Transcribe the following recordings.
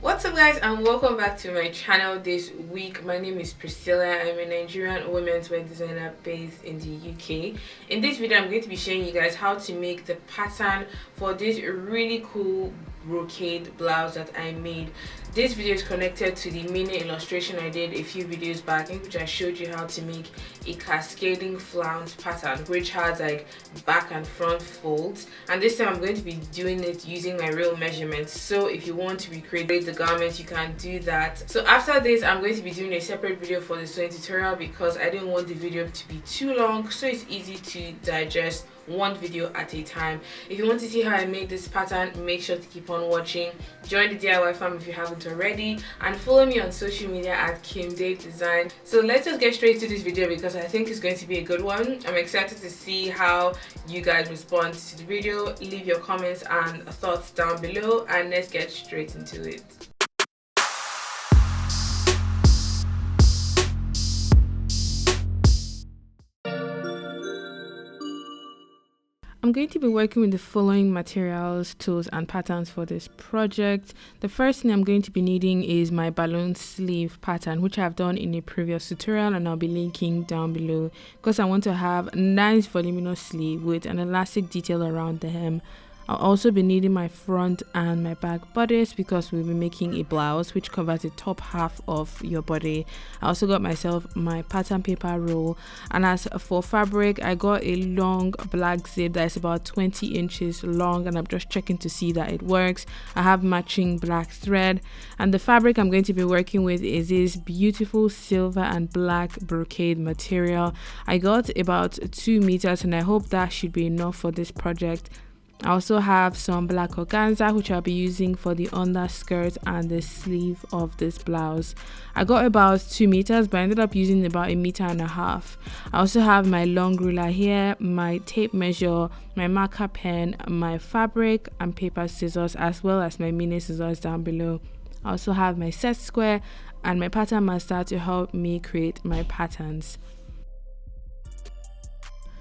What's up guys, and welcome back to my channel this week. My name is Priscilla. I'm a Nigerian women's wear designer based in the UK. In this video I'm going to be showing you guys how to make the pattern for this really cool brocade blouse that I made. This video is connected to the mini illustration I did a few videos back, in which I showed you how to make a cascading flounce pattern which has like back and front folds, and this time I'm going to be doing it using my real measurements. So if you want to recreate the garment, you can do that. So after this I'm going to be doing a separate video for the sewing tutorial because I didn't want the video to be too long, so it's easy to digest one video at a time. If you want to see how I made this pattern, make sure to keep on watching. Join the DIY fam if you haven't already, and follow me on social media at KimDaveDesign. So let's just get straight to this video because I think it's going to be a good one. I'm excited to see how you guys respond to the video. Leave your comments and thoughts down below, and let's get straight into it. I'm going to be working with the following materials, tools and patterns for this project. The first thing I'm going to be needing is my balloon sleeve pattern, which I've done in a previous tutorial and I'll be linking down below, because I want to have a nice voluminous sleeve with an elastic detail around the hem. I'll also be needing my front and my back bodice because we'll be making a blouse which covers the top half of your body. I also got myself my pattern paper roll, and as for fabric, I got a long black zip that is about 20 inches long, and I'm just checking to see that it works. I have matching black thread, and the fabric I'm going to be working with is this beautiful silver and black brocade material. I got about 2 meters and I hope that should be enough for this project. I also have some black organza which I'll be using for the underskirt and the sleeve of this blouse. I got about 2 meters, but I ended up using about 1.5 meters. I also have my long ruler here, my tape measure, my marker pen, my fabric and paper scissors, as well as my mini scissors down below. I also have my set square and my pattern master to help me create my patterns.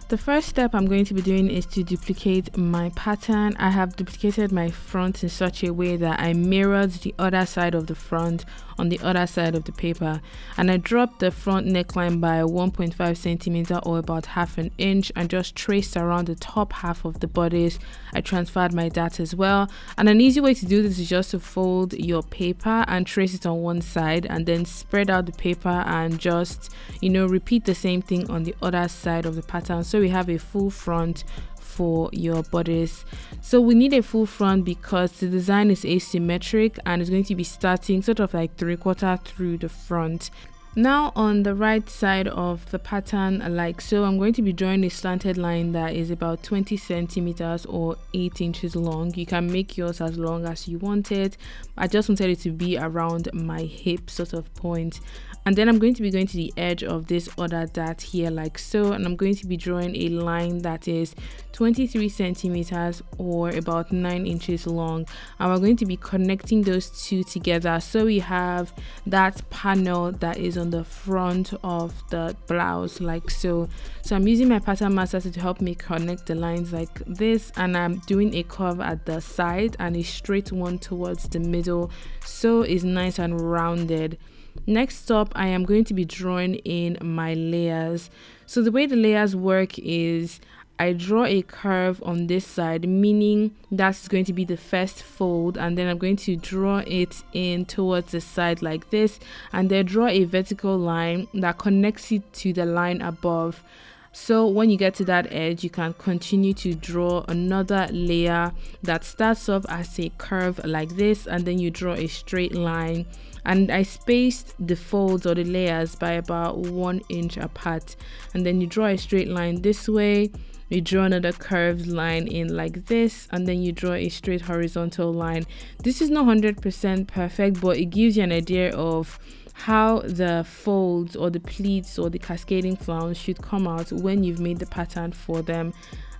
The first step I'm going to be doing is to duplicate my pattern. I have duplicated my front in such a way that I mirrored the other side of the front on the other side of the paper, and I dropped the front neckline by 1.5 centimeter or about half an inch and just traced around the top half of the bodice. I transferred my dart as well, and an easy way to do this is just to fold your paper and trace it on one side and then spread out the paper and just repeat the same thing on the other side of the pattern, so we have a full front for your bodice. So we need a full front because the design is asymmetric and it's going to be starting sort of like 3/4 through the front. Now on the right side of the pattern, like so, I'm going to be drawing a slanted line that is about 20 centimeters or 8 inches long. You can make yours as long as you want it. I just wanted it to be around my hip sort of point. And then I'm going to be going to the edge of this other dart here like so, and I'm going to be drawing a line that is 23 centimeters or about 9 inches long, and we're going to be connecting those two together so we have that panel that is on the front of the blouse like so. So I'm using my pattern master to help me connect the lines like this, and I'm doing a curve at the side and a straight one towards the middle so it's nice and rounded. Next up, I am going to be drawing in my layers. So the way the layers work is I draw a curve on this side, meaning that's going to be the first fold, and then I'm going to draw it in towards the side like this, and then draw a vertical line that connects it to the line above. So when you get to that edge, you can continue to draw another layer that starts off as a curve like this, and then you draw a straight line. And I spaced the folds or the layers by about 1 inch apart, and then you draw a straight line this way, you draw another curved line in like this, and then you draw a straight horizontal line. This is not 100% perfect, but it gives you an idea of how the folds or the pleats or the cascading flounce should come out when you've made the pattern for them.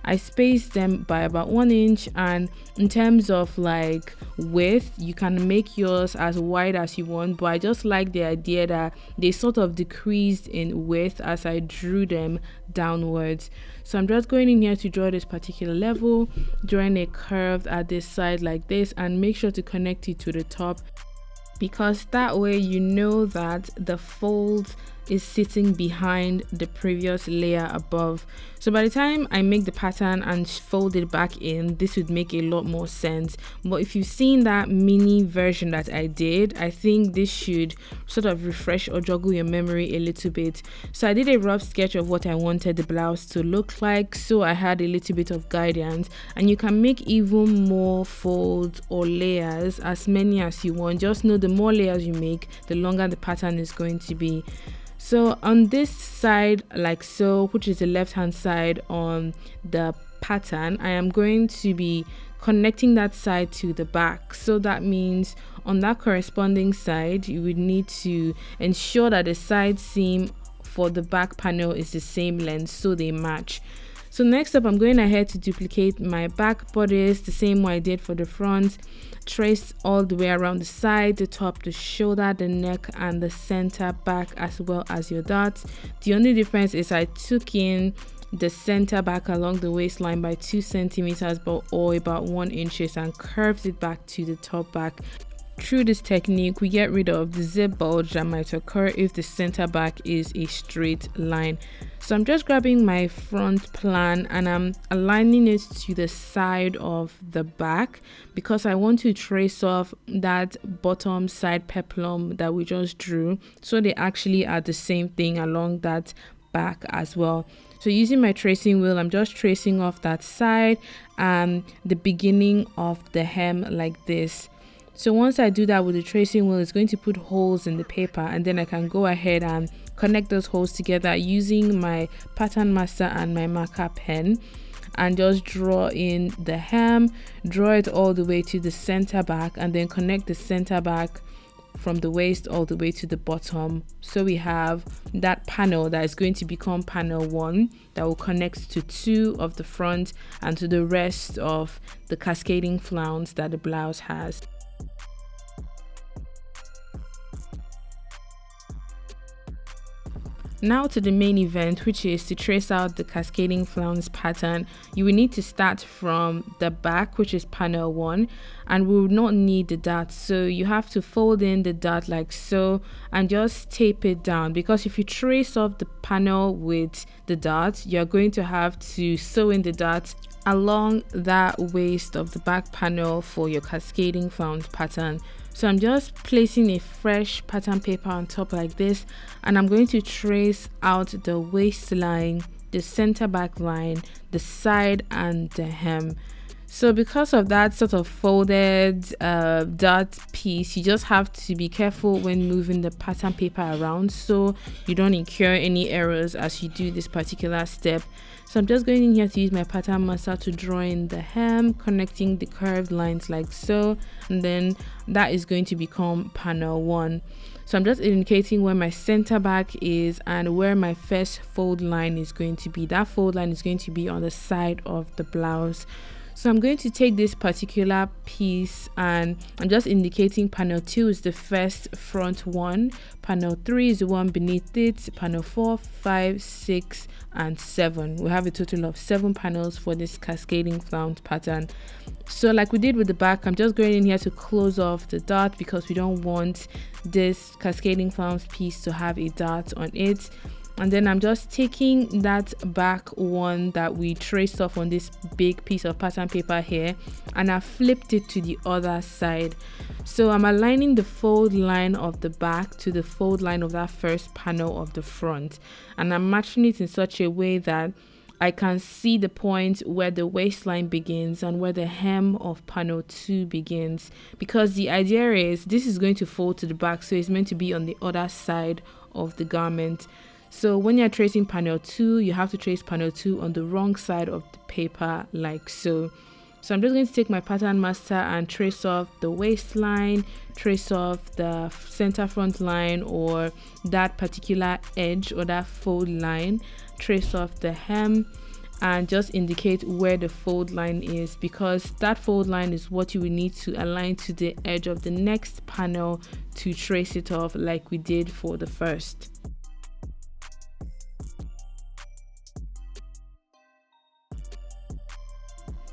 I spaced them by about 1 inch, and in terms of like width, you can make yours as wide as you want, but I just like the idea that they sort of decreased in width as I drew them downwards. So I'm just going in here to draw this particular level, drawing a curve at this side like this, and make sure to connect it to the top. because that way you know that the fold is sitting behind the previous layer above. So by the time I make the pattern and fold it back in, this would make a lot more sense. But if you've seen that mini version that I did, I think this should sort of refresh or joggle your memory a little bit. So I did a rough sketch of what I wanted the blouse to look like, so I had a little bit of guidance, and you can make even more folds or layers, as many as you want. Just know the more layers you make, the longer the pattern is going to be. So on this side, like so, which is the left hand side on the pattern, I am going to be connecting that side to the back. So that means on that corresponding side, you would need to ensure that the side seam for the back panel is the same length, so they match. So next up, I'm going ahead to duplicate my back bodice the same way I did for the front. Trace all the way around the side, the top, the shoulder, the neck, and the center back, as well as your dots. The only difference is I took in the center back along the waistline by 2 centimeters or about 1 inch and curved it back to the top back. Through this technique, we get rid of the zip bulge that might occur if the center back is a straight line. So I'm just grabbing my front plan and I'm aligning it to the side of the back because I want to trace off that bottom side peplum that we just drew, so they actually are the same thing along that back as well. So using my tracing wheel, I'm just tracing off that side and the beginning of the hem like this. So once I do that with the tracing wheel, it's going to put holes in the paper, and then I can go ahead and connect those holes together using my pattern master and my marker pen, and just draw in the hem, draw it all the way to the center back, and then connect the center back from the waist all the way to the bottom. So we have that panel that is going to become panel 1 that will connect to 2 of the front and to the rest of the cascading flounce that the blouse has. Now to the main event, which is to trace out the cascading flounce pattern. You will need to start from the back, which is panel 1, and we will not need the dot, so you have to fold in the dot like so and just tape it down, because if you trace off the panel with the dot, you're going to have to sew in the dot along that waist of the back panel for your cascading flounce pattern. So I'm just placing a fresh pattern paper on top like this, and I'm going to trace out the waistline, the center back line, the side, and the hem. So because of that sort of folded dot piece, you just have to be careful when moving the pattern paper around so you don't incur any errors as you do this particular step. So I'm just going in here to use my pattern master to draw in the hem, connecting the curved lines like so, and then that is going to become panel 1. So I'm just indicating where my center back is and where my first fold line is going to be. That fold line is going to be on the side of the blouse. So I'm going to take this particular piece and I'm just indicating panel 2 is the first front one, panel 3 is the one beneath it, panel 4, 5, 6, and 7. We have a total of 7 panels for this cascading flounce pattern. So like we did with the back, I'm just going in here to close off the dot because we don't want this cascading flounce piece to have a dot on it. And then I'm just taking that back one that we traced off on this big piece of pattern paper here, and I flipped it to the other side. So I'm aligning the fold line of the back to the fold line of that first panel of the front, and I'm matching it in such a way that I can see the point where the waistline begins and where the hem of panel 2 begins, because the idea is this is going to fold to the back, so it's meant to be on the other side of the garment. So when you're tracing panel 2, you have to trace panel 2 on the wrong side of the paper like so. So I'm just going to take my pattern master and trace off the waistline, trace off the center front line or that particular edge or that fold line, trace off the hem, and just indicate where the fold line is, because that fold line is what you will need to align to the edge of the next panel to trace it off like we did for the first.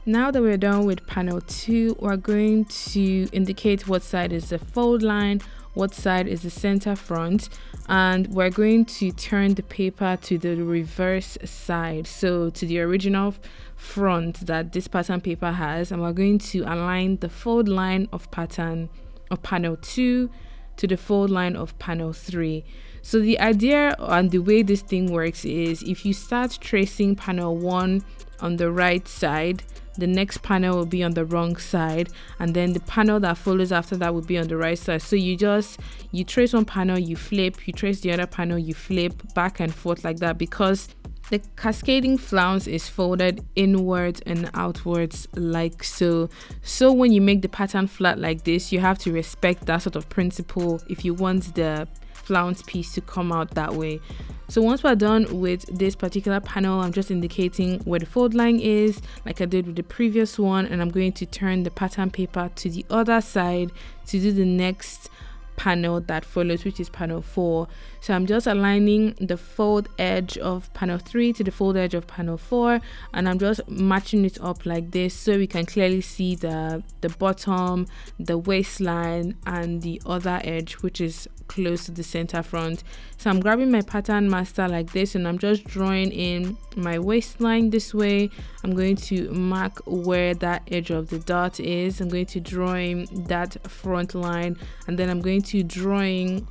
Now that we're done with panel 2, we're going to indicate what side is the fold line, what side is the center front, and we're going to turn the paper to the reverse side, so to the original front that this pattern paper has, and we're going to align the fold line of panel 2 to the fold line of panel 3. So the idea and the way this thing works is if you start tracing panel 1 on the right side, the next panel will be on the wrong side, and then the panel that follows after that will be on the right side. So you trace one panel, you flip, you trace the other panel, you flip, back and forth like that, because the cascading flounce is folded inwards and outwards like so. So when you make the pattern flat like this, you have to respect that sort of principle if you want the flounce piece to come out that way. So once we're done with this particular panel, I'm just indicating where the fold line is like I did with the previous one, and I'm going to turn the pattern paper to the other side to do the next panel that follows, which is panel 4. So I'm just aligning the fold edge of panel 3 to the fold edge of panel 4, and I'm just matching it up like this so we can clearly see the bottom, the waistline, and the other edge, which is close to the center front. So I'm grabbing my pattern master like this, and I'm just drawing in my waistline this way. I'm going to mark where that edge of the dot is. I'm going to draw in that front line, and then I'm going to draw in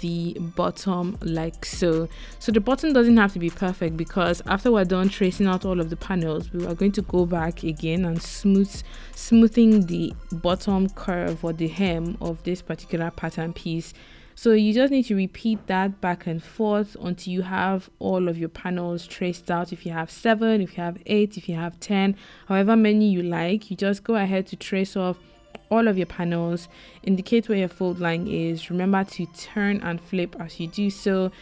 the bottom like so. So the bottom doesn't have to be perfect, because after we're done tracing out all of the panels, we are going to go back again and smoothing the bottom curve or the hem of this particular pattern piece. So you just need to repeat that back and forth until you have all of your panels traced out. If you have 7, if you have 8, if you have 10, however many you like, you just go ahead to trace off all of your panels, indicate where your fold line is. Remember to turn and flip as you do so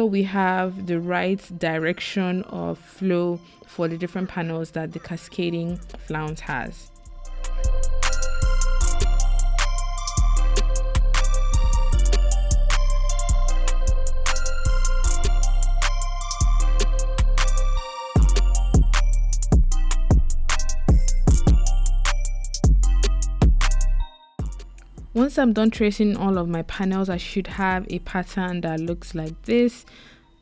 we have the right direction of flow for the different panels that the cascading flounce has. Once I'm done tracing all of my panels, I should have a pattern that looks like this.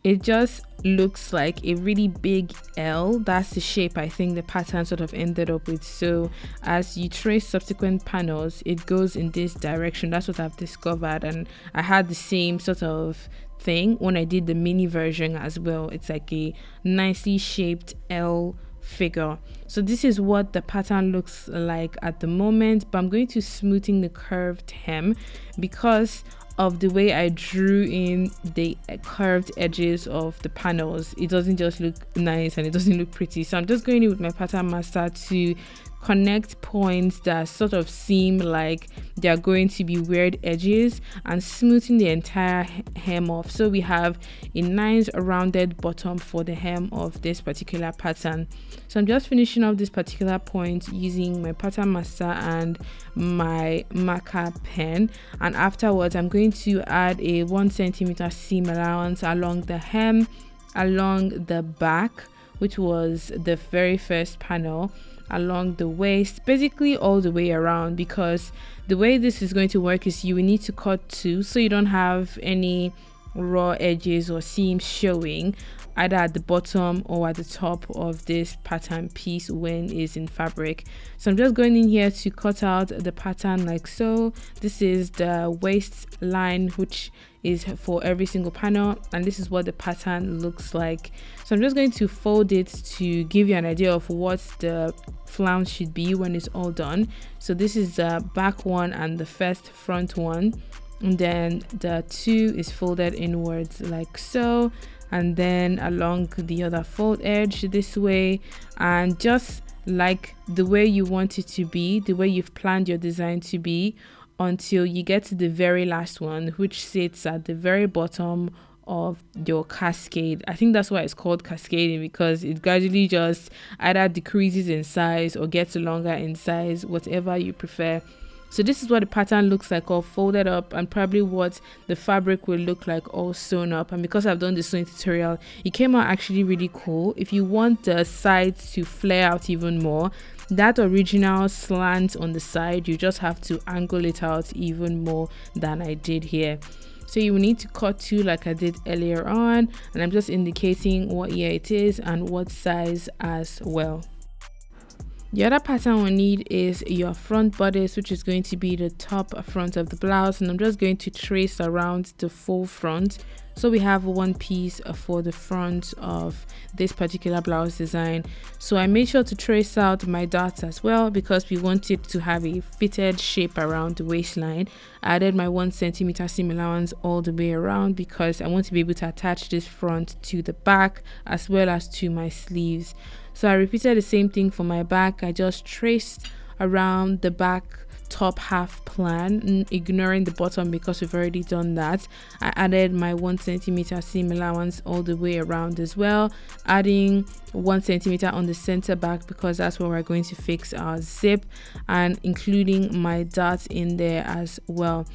It just looks like a really big L. That's the shape I think the pattern sort of ended up with. So as you trace subsequent panels, it goes in this direction. That's what I've discovered, and I had the same sort of thing when I did the mini version as well. It's like a nicely shaped L figure. So this is what the pattern looks like at the moment, but I'm going to smoothing the curved hem because of the way I drew in the curved edges of the panels. It doesn't just look nice and it doesn't look pretty. So I'm just going in with my pattern master to connect points that sort of seem like they're going to be weird edges and smoothing the entire hem off, so we have a nice rounded bottom for the hem of this particular pattern. So I'm just finishing off this particular point using my pattern master and my marker pen, and afterwards I'm going to add a 1 centimeter seam allowance along the hem, along the back, which was the very first panel, along the waist, basically all the way around, because the way this is going to work is you will need to cut 2 so you don't have any raw edges or seams showing either at the bottom or at the top of this pattern piece when it's in fabric. So I'm just going in here to cut out the pattern like so. This is the waistline, which is for every single panel, and this is what the pattern looks like. So I'm just going to fold it to give you an idea of what the flounce should be when it's all done. So this is the back one and the first front one, and then the 2 is folded inwards like so, and then along the other fold edge this way, and just like the way you want it to be, the way you've planned your design to be, until you get to the very last one, which sits at the very bottom of your cascade. I think that's why it's called cascading, because it gradually just either decreases in size or gets longer in size, whatever you prefer. So this is what the pattern looks like all folded up, and probably what the fabric will look like all sewn up. And because I've done the sewing tutorial, it came out actually really cool. If you want the sides to flare out even more, that original slant on the side, you just have to angle it out even more than I did here. So you will need to cut 2 like I did earlier on, and I'm just indicating what year it is and what size as well. The other pattern we'll need is your front bodice, which is going to be the top front of the blouse, and I'm just going to trace around the full front. So we have one piece for the front of this particular blouse design. So I made sure to trace out my dots as well because we want it to have a fitted shape around the waistline. I added my 1 centimeter seam allowance all the way around because I want to be able to attach this front to the back as well as to my sleeves. So I repeated the same thing for my back. I just traced around the back top half plan, ignoring the bottom because we've already done that. I added my 1 centimeter seam allowance all the way around as well, adding 1 centimeter on the center back because that's where we're going to fix our zip, and including my dots in there as well.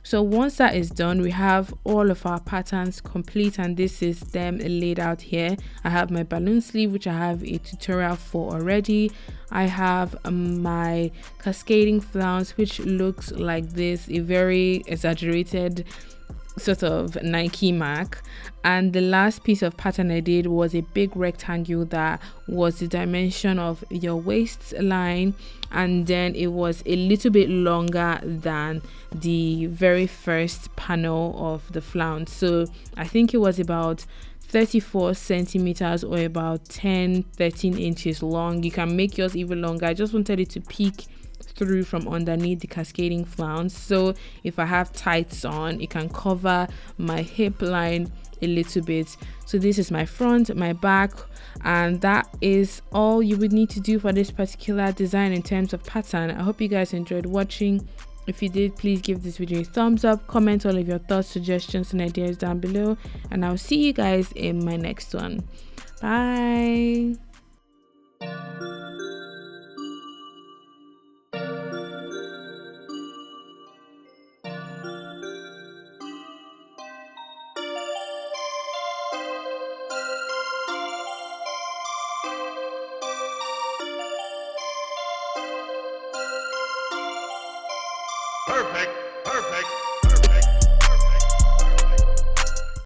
So once that is done, we have all of our patterns complete, and this is them laid out here. I have my balloon sleeve, which I have a tutorial for already. I have my cascading flounce, which looks like this, a very exaggerated sort of Nike mark. And the last piece of pattern I did was a big rectangle that was the dimension of your waistline, and then it was a little bit longer than the very first panel of the flounce. So I think it was about 34 centimeters or about 13 inches long. You can make yours even longer. I just wanted it to peek through from underneath the cascading flounce, so if I have tights on, it can cover my hip line a little bit. So this is my front, my back, and that is all you would need to do for this particular design in terms of pattern. I hope you guys enjoyed watching. If you did, please give this video a thumbs up, comment all of your thoughts, suggestions and ideas down below, and I'll see you guys in my next one. Bye. Perfect, perfect.